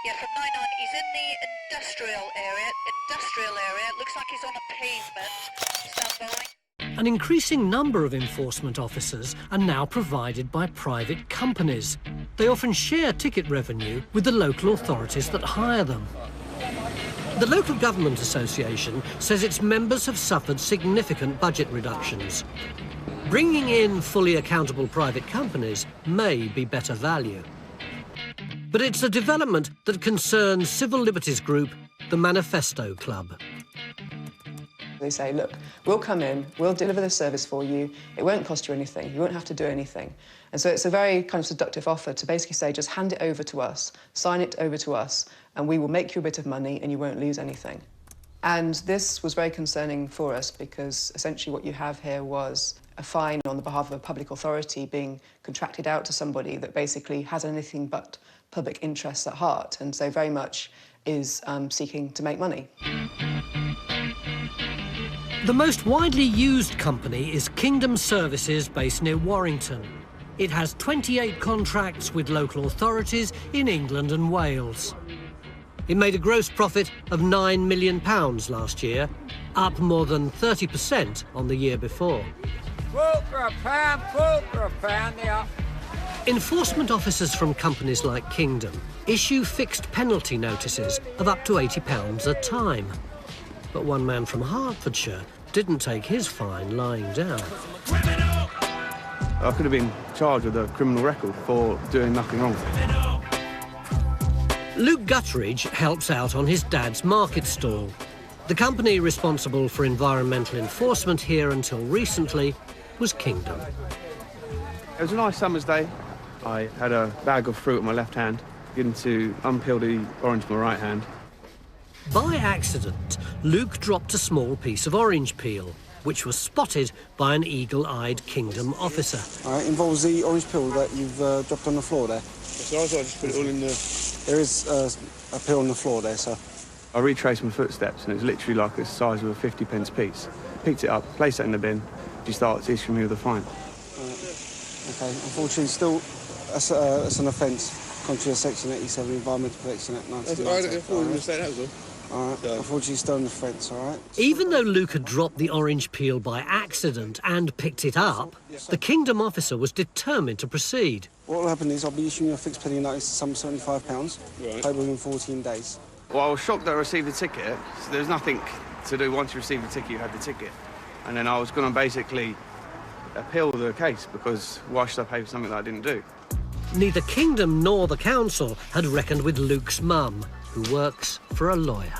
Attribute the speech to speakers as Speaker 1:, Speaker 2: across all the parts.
Speaker 1: Yeah, from 9-9, he's in the industrial area. Looks like he's on a pavement. Stand by.
Speaker 2: An increasing number of enforcement officers are now provided by private companies. They often share ticket revenue with the local authorities that hire them. The Local Government Association says its members have suffered significant budget reductions. Bringing in fully accountable private companies may be better value. But it's a development that concerns civil liberties group, the Manifesto Club.
Speaker 3: They say, look, we'll come in, we'll deliver the service for you, it won't cost you anything, you won't have to do anything. And so it's a very kind of seductive offer to basically say, just hand it over to us, sign it over to us, and we will make you a bit of money and you won't lose anything. And this was very concerning for us because essentially what you have here was a fine on the behalf of a public authority being contracted out to somebody that basically has anything but public interests at heart, and so very much is seeking to make money.
Speaker 2: The most widely used company is Kingdom Services, based near Warrington. It has 28 contracts with local authorities in England and Wales. It made a gross profit of £9 million last year, up more than 30% on the year before.
Speaker 4: £4 for a pound, £4 for a pound, yeah.
Speaker 2: Enforcement officers from companies like Kingdom issue fixed penalty notices of up to £80 a time. But one man from Hertfordshire didn't take his fine lying down.
Speaker 5: I could have been charged with a criminal record for doing nothing wrong.
Speaker 2: Luke Gutteridge helps out on his dad's market stall. The company responsible for environmental enforcement here until recently was Kingdom.
Speaker 5: It was a nice summer's day. I had a bag of fruit in my left hand, getting to unpeel the orange in my right hand.
Speaker 2: By accident, Luke dropped a small piece of orange peel, which was spotted by an eagle-eyed Kingdom officer.
Speaker 6: All right, involves the orange peel that you've dropped on the floor there.
Speaker 5: So I just put it all in the...
Speaker 6: There is a peel on the floor there, sir.
Speaker 5: I retraced my footsteps, and it was literally like the size of a 50p piece. Picked it up, placed it in the bin. She started issuing me with a fine.
Speaker 6: OK, unfortunately, still, that's an offence, contrary to Section 87 Environmental Protection Act 1990. All right, unfortunately, still an offence, all right?
Speaker 2: Even though Luke had dropped the orange peel by accident and picked it up, the Kingdom officer was determined to proceed.
Speaker 6: What will happen is I'll be issuing you a fixed penny notice to some £75, paid within 14 days.
Speaker 5: Well, I was shocked that I received the ticket. So there's nothing to do. Once you receive the ticket, you have the ticket. And then I was going to basically appeal the case, because why should I pay for something that I didn't do?
Speaker 2: Neither Kingdom nor the council had reckoned with Luke's mum, who works for a lawyer.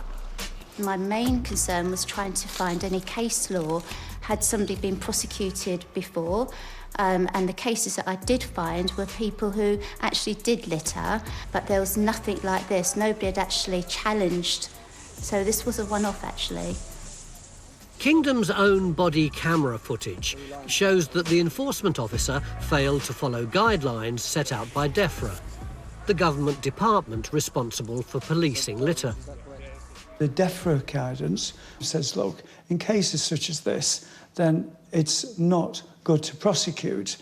Speaker 7: My main concern was trying to find any case law. Had somebody been prosecuted before? And the cases that I did find were people who actually did litter, but there was nothing like this. Nobody had actually challenged. So this was a one-off, actually.
Speaker 2: Kingdom's own body camera footage shows that the enforcement officer failed to follow guidelines set out by DEFRA, the government department responsible for policing litter.
Speaker 8: The DEFRA guidance says, look, in cases such as this, then it's not good to prosecute.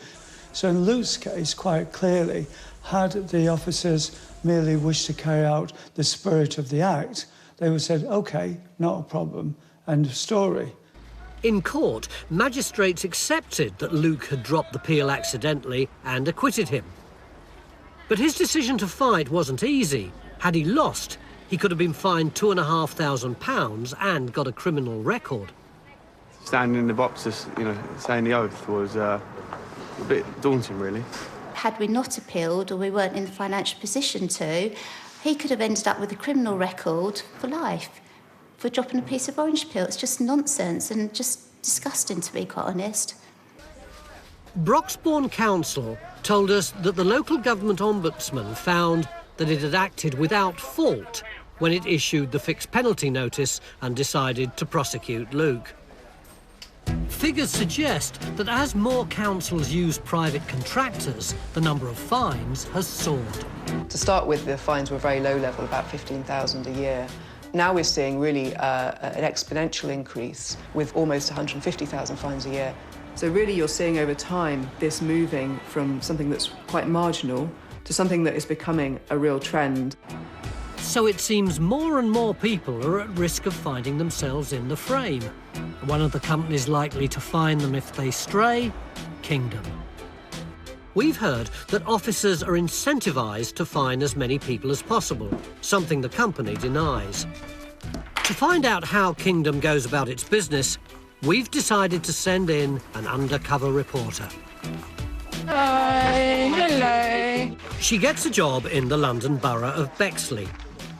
Speaker 8: So in Luke's case, quite clearly, had the officers merely wished to carry out the spirit of the act, they would have said, OK, not a problem, end of story.
Speaker 2: In court, magistrates accepted that Luke had dropped the peel accidentally and acquitted him. But his decision to fight wasn't easy. Had he lost, he could have been fined £2,500 and got a criminal record.
Speaker 5: Standing in the boxes, you know, saying the oath was a bit daunting, really.
Speaker 7: Had we not appealed, or we weren't in the financial position to, he could have ended up with a criminal record for life for dropping a piece of orange peel. It's just nonsense and just disgusting, to be quite honest.
Speaker 2: Broxbourne Council told us that the local government ombudsman found that it had acted without fault when it issued the fixed penalty notice and decided to prosecute Luke. Figures suggest that as more councils use private contractors, the number of fines has soared.
Speaker 3: To start with, the fines were very low level, about 15,000 a year. Now we're seeing really an exponential increase with almost 150,000 fines a year. So really you're seeing over time this moving from something that's quite marginal to something that is becoming a real trend.
Speaker 2: So it seems more and more people are at risk of finding themselves in the frame. One of the companies likely to fine them if they stray, Kingdom. We've heard that officers are incentivised to fine as many people as possible, something the company denies. To find out how Kingdom goes about its business, we've decided to send in an undercover reporter.
Speaker 9: Hi, hello.
Speaker 2: She gets a job in the London borough of Bexley.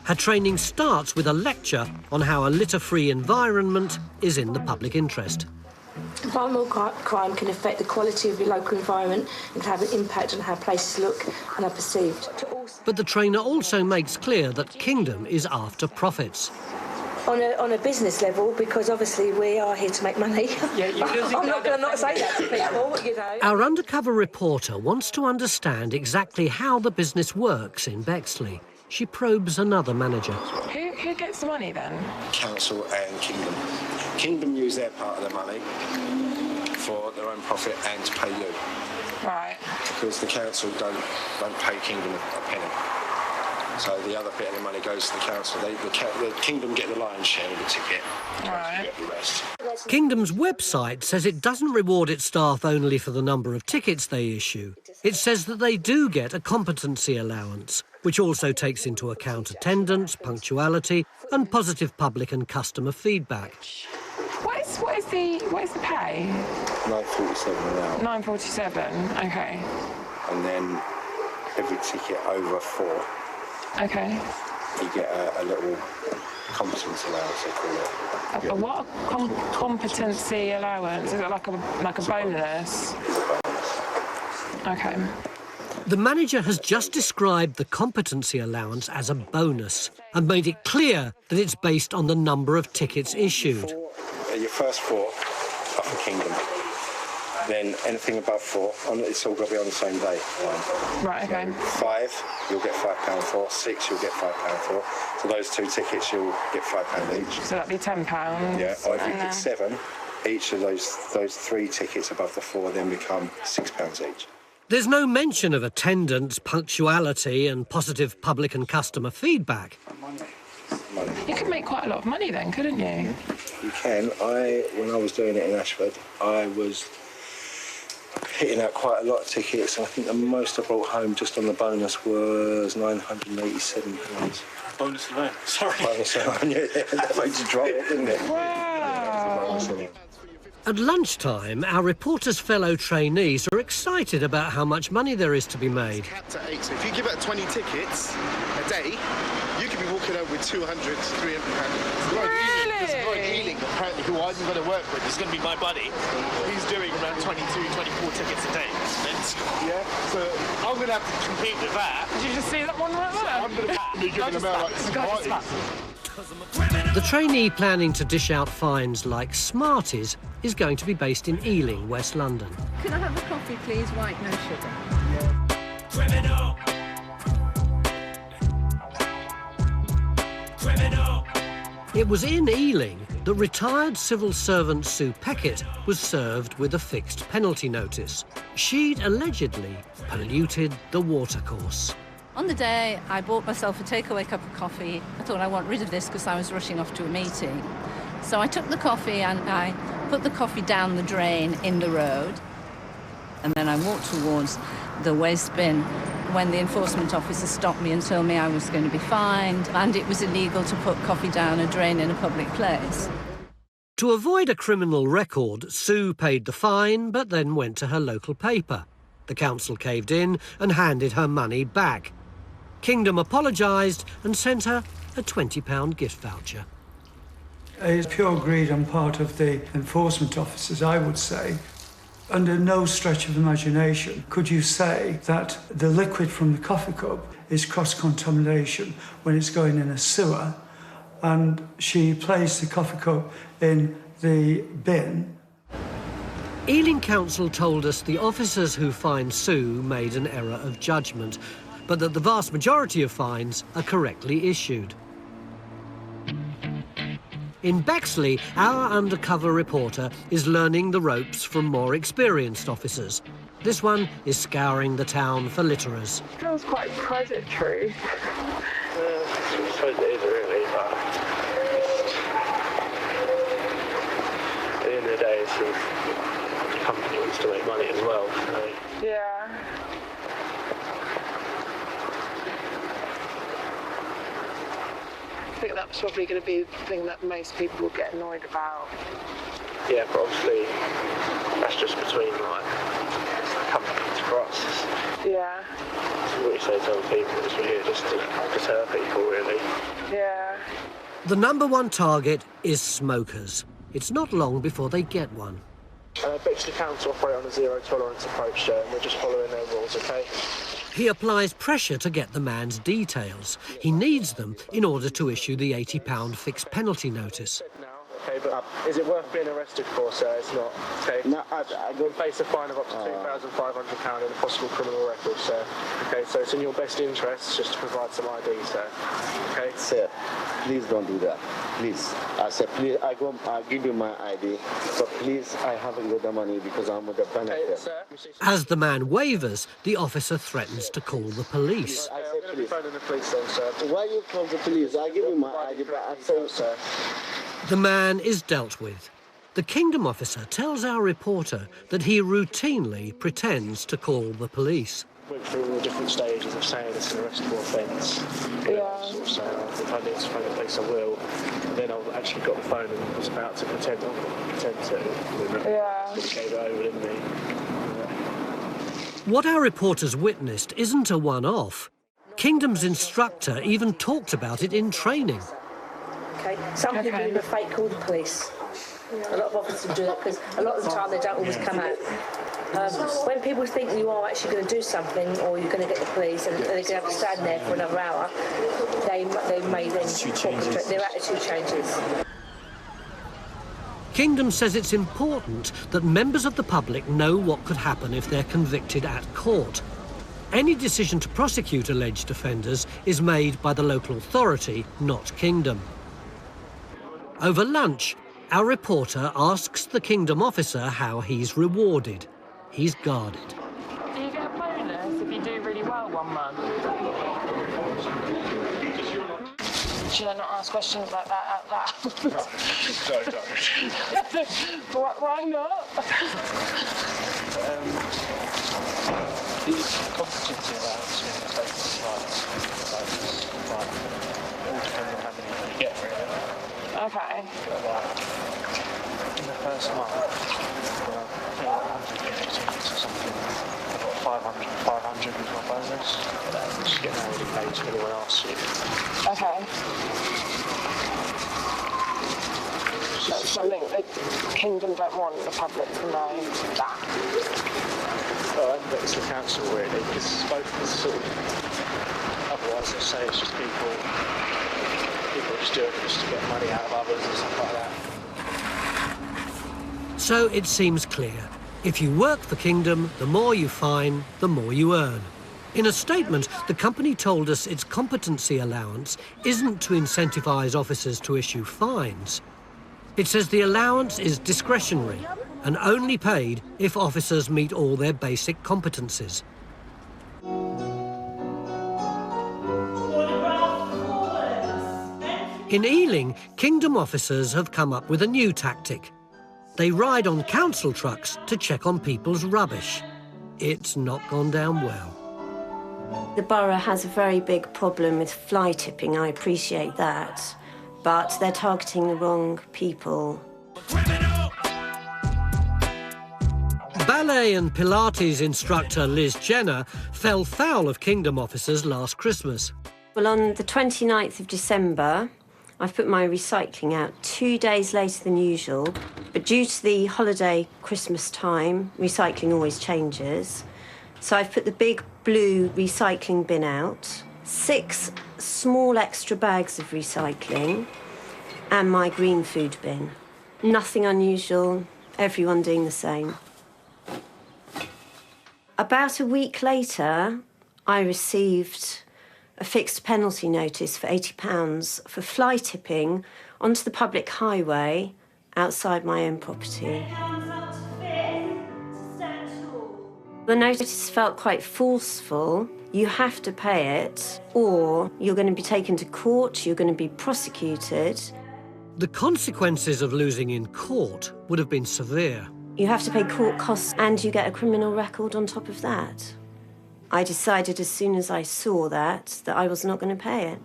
Speaker 2: Her training starts with a lecture on how a litter-free environment is in the public interest.
Speaker 9: Environmental crime can affect the quality of your local environment and can have an impact on how places look and are perceived.
Speaker 2: But the trainer also makes clear that Kingdom is after profits.
Speaker 9: On a business level, because obviously we are here to make money. I'm not going to not say that to people, you know.
Speaker 2: Our undercover reporter wants to understand exactly how the business works in Bexley. She probes another manager.
Speaker 10: Who gets the money then?
Speaker 11: Council and Kingdom. Kingdom use their part of the money for their own profit and to pay you.
Speaker 10: Right.
Speaker 11: Because the council don't pay Kingdom a penny. So the other bit of the money goes to the council. The Kingdom get the lion's share of the ticket.
Speaker 10: Right.
Speaker 11: Get the rest.
Speaker 2: Kingdom's website says it doesn't reward its staff only for the number of tickets they issue. It says that they do get a competency allowance, which also takes into account attendance, punctuality, and positive public and customer feedback.
Speaker 10: What is the pay?
Speaker 11: £9.47 an hour.
Speaker 10: £9.47. Okay.
Speaker 11: And then every ticket over 4.
Speaker 10: Okay.
Speaker 11: You get a little competency allowance, they call it.
Speaker 10: What competency allowance? Is it like a bonus? Okay.
Speaker 2: The manager has just described the competency allowance as a bonus and made it clear that it's based on the number of tickets issued.
Speaker 11: Your first 4 are for Kingdom. Then anything above 4, it's all got to be on the same day.
Speaker 10: Right, okay.
Speaker 11: 5, you'll get £5 for. 6, you'll get £5 for. So those 2 tickets, you'll get £5 each.
Speaker 10: So that'd be £10.
Speaker 11: Yeah, or if you get 7, each of those 3 tickets above the 4 then become £6 each.
Speaker 2: There's no mention of attendance, punctuality, and positive public and customer feedback.
Speaker 10: You could make quite a lot of money then, couldn't you?
Speaker 11: You can. When I was doing it in Ashford, I was hitting out quite a lot of tickets, and I think the most I brought home just on the bonus was £987.
Speaker 12: Bonus alone? Sorry.
Speaker 11: Bonus alone, yeah. That made you drop it, didn't it?
Speaker 10: Wow.
Speaker 2: At lunchtime, our reporter's fellow trainees are excited about how much money there is to be made.
Speaker 12: It's capped at 8, so if you give out 20 tickets a day, you could be walking home with £200 to £300. There's a guy in Ealing, apparently, who I'm going to work with. He's going to be my buddy. He's doing around 22, 24 tickets a day. Yeah, so I'm going to have to compete with that.
Speaker 10: Did you just see that one right there?
Speaker 12: I'm going to be giving them out like Smarties.
Speaker 2: The trainee planning to dish out fines like Smarties is going to be based in Ealing, West London.
Speaker 13: Can I have a coffee, please? White, no sugar.
Speaker 2: Criminal! Criminal! It was in Ealing that retired civil servant Sue Peckett was served with a fixed penalty notice. She'd allegedly polluted the watercourse.
Speaker 13: On the day, I bought myself a takeaway cup of coffee. I thought I want rid of this because I was rushing off to a meeting. So I took the coffee and I put the coffee down the drain in the road. And then I walked towards the waste bin when the enforcement officer stopped me and told me I was going to be fined and it was illegal to put coffee down a drain in a public place.
Speaker 2: To avoid a criminal record, Sue paid the fine but then went to her local paper. The council caved in and handed her money back. Kingdom apologised and sent her a £20 gift voucher.
Speaker 8: It's pure greed on part of the enforcement officers, I would say. Under no stretch of imagination could you say that the liquid from the coffee cup is cross-contamination when it's going in a sewer, and she placed the coffee cup in the bin.
Speaker 2: Ealing Council told us the officers who fined Sue made an error of judgment, but that the vast majority of fines are correctly issued. In Bexley, our undercover reporter is learning the ropes from more experienced officers. This one is scouring the town for litterers.
Speaker 10: Feels quite predatory.
Speaker 11: I suppose it is really, but at the end of the day, it's the company wants to make money as well. So.
Speaker 10: Yeah. I think that's probably going to be the thing that most people will get annoyed about.
Speaker 11: Yeah, but obviously that's just between like companies for us.
Speaker 10: Yeah.
Speaker 11: So what you say to other people is we're here just to deter people, really.
Speaker 10: Yeah.
Speaker 2: The number one target is smokers. It's not long before they get one.
Speaker 11: Bexley Council operate on a zero-tolerance approach, and we're just following their rules, OK?
Speaker 2: He applies pressure to get the man's details. He needs them in order to issue the £80 fixed penalty notice.
Speaker 11: OK, but is it worth being arrested for, sir? It's not. OK. No, I don't face a fine of up to £2,500 and a possible criminal record, sir. OK, so it's in your best interests just to provide some ID, sir. OK?
Speaker 14: Sir, please don't do that. Please. I said, please, I'll give you my ID, but please, I haven't got the money because I'm with the benefit.
Speaker 2: As the man wavers, the officer threatens to call the police.
Speaker 11: I'm going to be phoning the police then, sir.
Speaker 14: Why you call the police? I give you my ID, but I say,
Speaker 11: sir.
Speaker 2: The man is dealt with. The Kingdom officer tells our reporter that he routinely pretends to call the police.
Speaker 11: Went through all the different stages of saying it's an arrestable offence.
Speaker 10: Yeah.
Speaker 11: Sort of saying, if I need to phone the police, I will. And then I actually got the phone and was about to pretend to.
Speaker 10: Yeah.
Speaker 11: Just gave it over, didn't he?
Speaker 2: What our reporters witnessed isn't a one-off. Kingdom's instructor even talked about it in training.
Speaker 9: Okay, some people even fake call the police. A lot of officers do that because a lot of the time they don't always come out. When people think you are actually going to do something or you're going to get the police and they're going to have to stand there for another hour, they may then their attitude changes.
Speaker 2: Kingdom says it's important that members of the public know what could happen if they're convicted at court. Any decision to prosecute alleged offenders is made by the local authority, not Kingdom. Over lunch, our reporter asks the Kingdom officer how he's rewarded. He's guarded.
Speaker 10: Do you get a bonus if you do really well one month? Should I not ask questions like that out loud?
Speaker 11: No, don't.
Speaker 10: Why not?
Speaker 11: These competency allowance in the state's all depends on how many you get, really.
Speaker 10: Okay.
Speaker 11: In the first month, well, I think 150 tickets or something. I got 500 was my bonus. Just getting already paid to anyone else.
Speaker 10: Okay. That's something the Kingdom don't want the public to know that.
Speaker 11: Well, I think it's the council, really, because it's both sort of... Otherwise, they'll say it's just people just doing it just to get money out of others and stuff like that.
Speaker 2: So it seems clear. If you work for Kingdom, the more you fine, the more you earn. In a statement, the company told us its competency allowance isn't to incentivise officers to issue fines. It says the allowance is discretionary and only paid if officers meet all their basic competencies. In Ealing, Kingdom officers have come up with a new tactic. They ride on council trucks to check on people's rubbish. It's not gone down well.
Speaker 15: The borough has a very big problem with fly tipping, I appreciate that, but they're targeting the wrong people.
Speaker 2: Ballet and Pilates instructor Liz Jenner fell foul of Kingdom officers last Christmas.
Speaker 15: Well, on the 29th of December, I've put my recycling out 2 days later than usual, but due to the holiday Christmas time, recycling always changes. So I've put the big blue recycling bin out, 6 small extra bags of recycling, and my green food bin. Nothing unusual, everyone doing the same. About a week later, I received a fixed penalty notice for £80 for fly tipping onto the public highway outside my own property. The notice felt quite forceful. You have to pay it, or you're going to be taken to court, you're going to be prosecuted.
Speaker 2: The consequences of losing in court would have been severe.
Speaker 15: You have to pay court costs and you get a criminal record on top of that. I decided as soon as I saw that I was not going to pay it.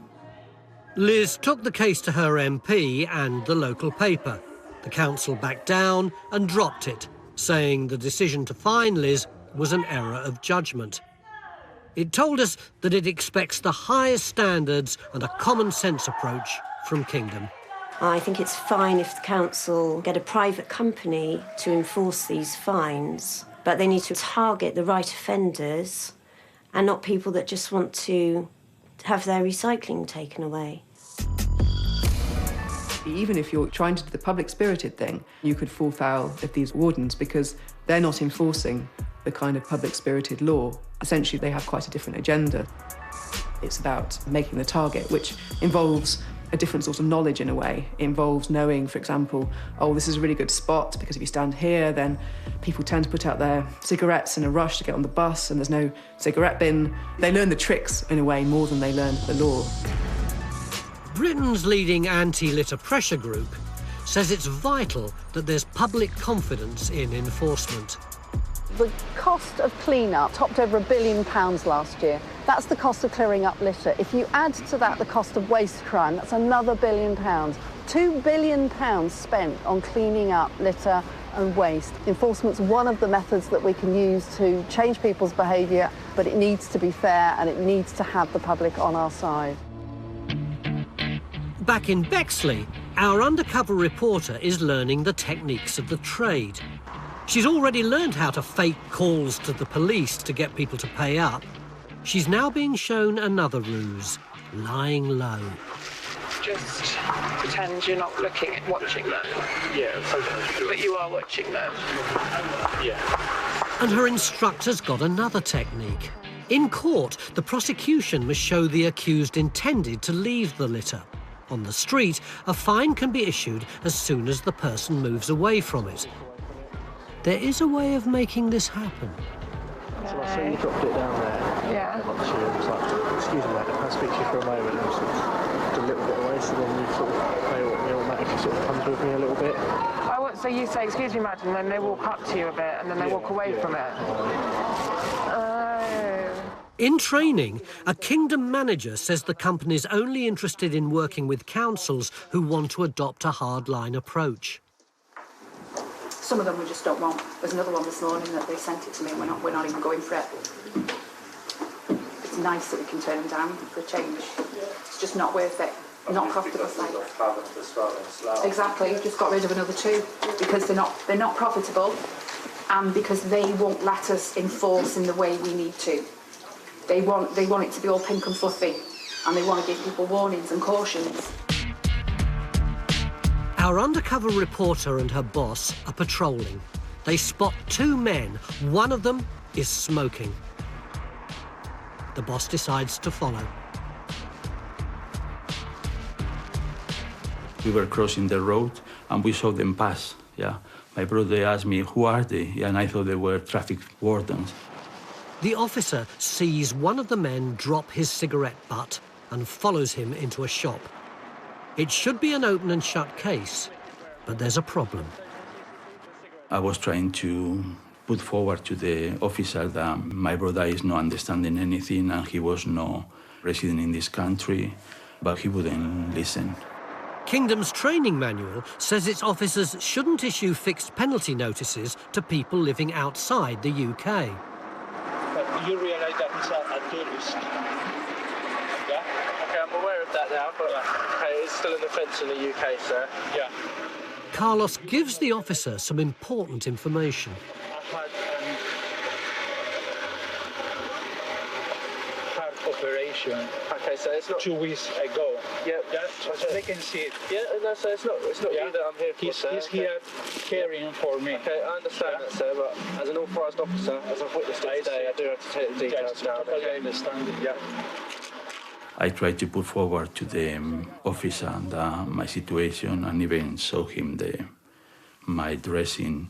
Speaker 2: Liz took the case to her MP and the local paper. The council backed down and dropped it, saying the decision to fine Liz was an error of judgment. It told us that it expects the highest standards and a common-sense approach from Kingdom.
Speaker 15: I think it's fine if the council get a private company to enforce these fines, but they need to target the right offenders and not people that just want to have their recycling taken away.
Speaker 3: Even if you're trying to do the public-spirited thing, you could fall foul of these wardens because they're not enforcing the kind of public-spirited law. Essentially, they have quite a different agenda. It's about making the target, which involves a different sort of knowledge in a way. It involves knowing, for example, oh, this is a really good spot because if you stand here, then people tend to put out their cigarettes in a rush to get on the bus and there's no cigarette bin. They learn the tricks in a way more than they learn the law.
Speaker 2: Britain's leading anti-litter pressure group says it's vital that there's public confidence in enforcement.
Speaker 16: The cost of clean-up topped over £1 billion last year. That's the cost of clearing up litter. If you add to that the cost of waste crime, that's another £1 billion. £2 billion spent on cleaning up litter and waste. Enforcement's one of the methods that we can use to change people's behaviour, but it needs to be fair and it needs to have the public on our side.
Speaker 2: Back in Bexley, our undercover reporter is learning the techniques of the trade. She's already learned how to fake calls to the police to get people to pay up. She's now being shown another ruse, lying low.
Speaker 10: Just pretend you're not watching them.
Speaker 12: Yeah,
Speaker 10: but you are watching them.
Speaker 12: Yeah.
Speaker 2: And her instructor's got another technique. In court, the prosecution must show the accused intended to leave the litter. On the street, a fine can be issued as soon as the person moves away from it. There is a way of making this happen.
Speaker 12: So I saw you dropped it down there.
Speaker 10: Yeah.
Speaker 12: And obviously it was like, excuse me, can I speak to you for a moment? And sort of a little bit away, so then you sort of automatically sort of comes with me a little bit.
Speaker 10: So you say, excuse me, madam, and then they walk up to you a bit, and then they walk away from it.
Speaker 2: In training, a Kingdom manager says the company's only interested in working with councils who want to adopt a hardline approach.
Speaker 17: Some of them we just don't want. There's another one this morning that they sent it to me and we're not even going for it. It's nice that we can turn them down for a change. It's just not worth it. Not profitable site. Exactly, you've just got rid of another two because they're not profitable and because they won't let us enforce in the way we need to. They want it to be all pink and fluffy and they want to give people warnings and cautions.
Speaker 2: Our undercover reporter and her boss are patrolling. They spot two men. One of them is smoking. The boss decides to follow.
Speaker 18: We were crossing the road and we saw them pass, yeah. My brother asked me, who are they? And I thought they were traffic wardens.
Speaker 2: The officer sees one of the men drop his cigarette butt and follows him into a shop. It should be an open and shut case, but there's a problem.
Speaker 18: I was trying to put forward to the officer that my brother is not understanding anything and he was not resident in this country, but he wouldn't listen.
Speaker 2: Kingdom's training manual says its officers shouldn't issue fixed penalty notices to people living outside the UK.
Speaker 12: But you realise that he's a tourist? Yeah? Okay, I'm aware of that now, but okay, it's still an offence in the UK, sir. Yeah.
Speaker 2: Carlos gives the officer some important information.
Speaker 12: Operation. Okay, so it's not 2 weeks ago. Yeah, so they can see it. Yeah, no, so it's not you that I'm here for, sir. He's here caring for me. Okay, I understand that, sir, but as an authorised officer, as I've witnessed it today, I do have to take the details down. I understand it, yeah.
Speaker 18: I tried to put forward to the officer my situation and even show him my dressing,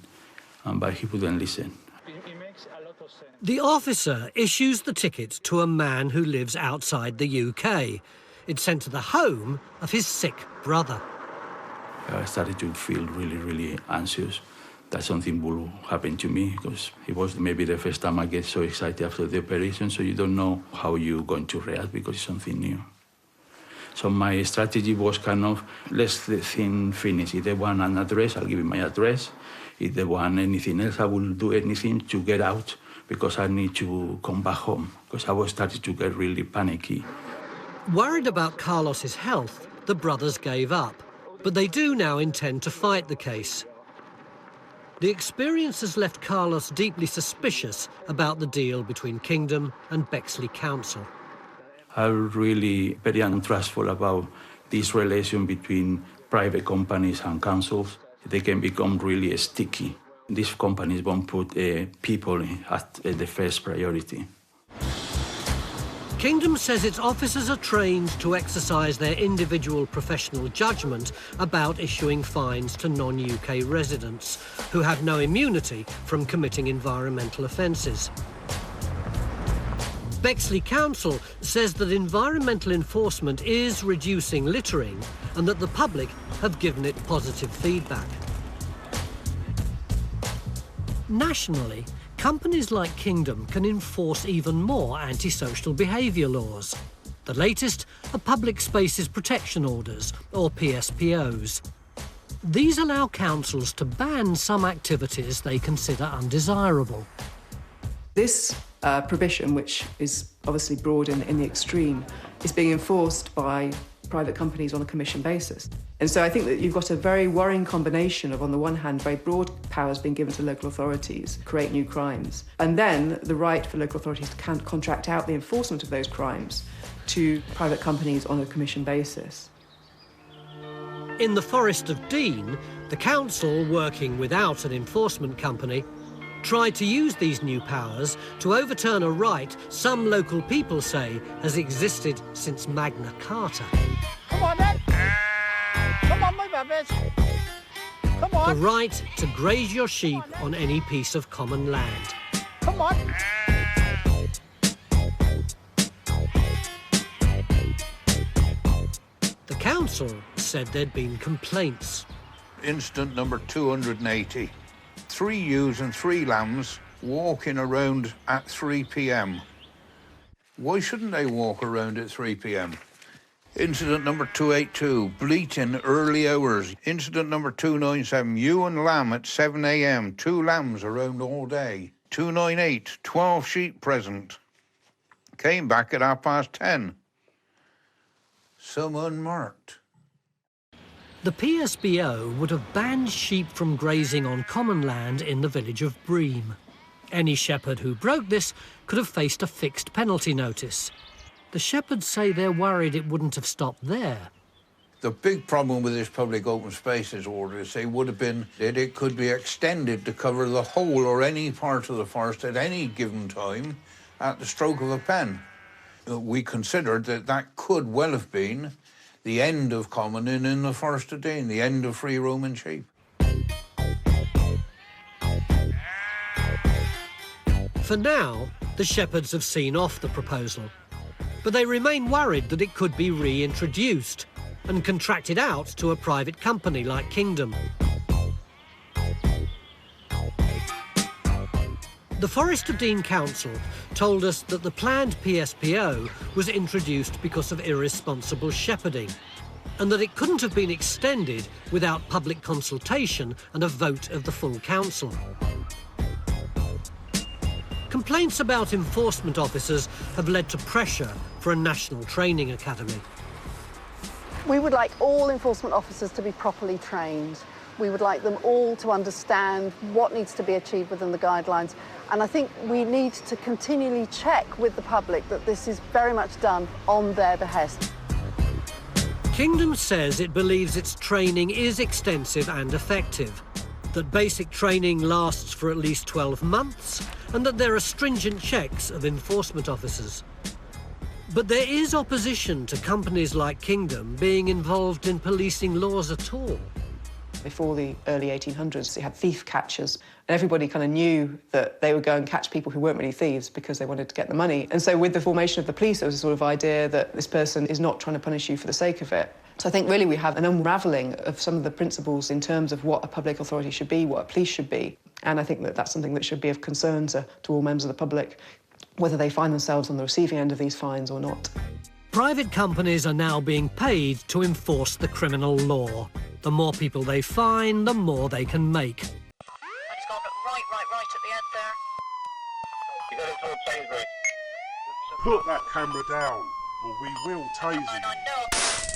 Speaker 18: but he wouldn't listen.
Speaker 12: It makes a lot of sense.
Speaker 2: The officer issues the ticket to a man who lives outside the UK. It's sent to the home of his sick brother.
Speaker 18: I started to feel really, really anxious that something will happen to me, because it was maybe the first time I get so excited after the operation, so you don't know how you're going to react because it's something new. So my strategy was kind of, let's the thing finish. If they want an address, I'll give you my address. If they want anything else, I will do anything to get out, because I need to come back home, because I was starting to get really panicky.
Speaker 2: Worried about Carlos's health, the brothers gave up, but they do now intend to fight the case. The experience has left Carlos deeply suspicious about the deal between Kingdom and Bexley Council.
Speaker 18: I'm really very untrustful about this relation between private companies and councils. They can become really sticky. These companies won't put people at the first priority.
Speaker 2: Kingdom says its officers are trained to exercise their individual professional judgment about issuing fines to non-UK residents who have no immunity from committing environmental offences. Bexley Council says that environmental enforcement is reducing littering and that the public have given it positive feedback. Nationally, companies like Kingdom can enforce even more antisocial behaviour laws. The latest are Public Spaces Protection Orders, or PSPOs. These allow councils to ban some activities they consider undesirable.
Speaker 3: This prohibition, which is obviously broad in the extreme, is being enforced by private companies on a commission basis. And so I think that you've got a very worrying combination of, on the one hand, very broad powers being given to local authorities to create new crimes, and then the right for local authorities to contract out the enforcement of those crimes to private companies on a commission basis.
Speaker 2: In the Forest of Dean, the council, working without an enforcement company, tried to use these new powers to overturn a right some local people say has existed since Magna Carta.
Speaker 4: Come on, then. Come on, move a bit. Come on.
Speaker 2: The right to graze your sheep on any piece of common land.
Speaker 4: Come on.
Speaker 2: The council said there'd been complaints.
Speaker 19: Incident number 280. 3 ewes and 3 lambs walking around at 3 p.m. Why shouldn't they walk around at 3 p.m? Incident number 282, bleating early hours. Incident number 297, ewe and lamb at 7 a.m. 2 lambs around all day. 298, 12 sheep present. Came back at 10:30. Some unmarked.
Speaker 2: The PSBO would have banned sheep from grazing on common land in the village of Bream. Any shepherd who broke this could have faced a fixed penalty notice. The shepherds say they're worried it wouldn't have stopped there.
Speaker 19: The big problem with this public open spaces order is they would have been that it could be extended to cover the whole or any part of the forest at any given time at the stroke of a pen. We considered that that could well have been the end of commoning in the Forest of Dean, the end of free roaming sheep.
Speaker 2: For now, the shepherds have seen off the proposal, but they remain worried that it could be reintroduced and contracted out to a private company like Kingdom. The Forest of Dean Council told us that the planned PSPO was introduced because of irresponsible shepherding, and that it couldn't have been extended without public consultation and a vote of the full council. Complaints about enforcement officers have led to pressure for a national training academy.
Speaker 16: We would like all enforcement officers to be properly trained. We would like them all to understand what needs to be achieved within the guidelines. And I think we need to continually check with the public that this is very much done on their behest.
Speaker 2: Kingdom says it believes its training is extensive and effective, that basic training lasts for at least 12 months, and that there are stringent checks of enforcement officers. But there is opposition to companies like Kingdom being involved in policing laws at all.
Speaker 3: before the early 1800s. You had thief catchers, and everybody kind of knew that they would go and catch people who weren't really thieves because they wanted to get the money. And so with the formation of the police, there was a sort of idea that this person is not trying to punish you for the sake of it. So I think really we have an unravelling of some of the principles in terms of what a public authority should be, what a police should be. And I think that that's something that should be of concern to all members of the public, whether they find themselves on the receiving end of these fines or not.
Speaker 2: Private companies are now being paid to enforce the criminal law. The more people they fine, the more they can make.
Speaker 1: And he's gone right at the end there.
Speaker 20: You got it towards Sainsbury's. Put that camera down, or we will tase you.
Speaker 1: I know.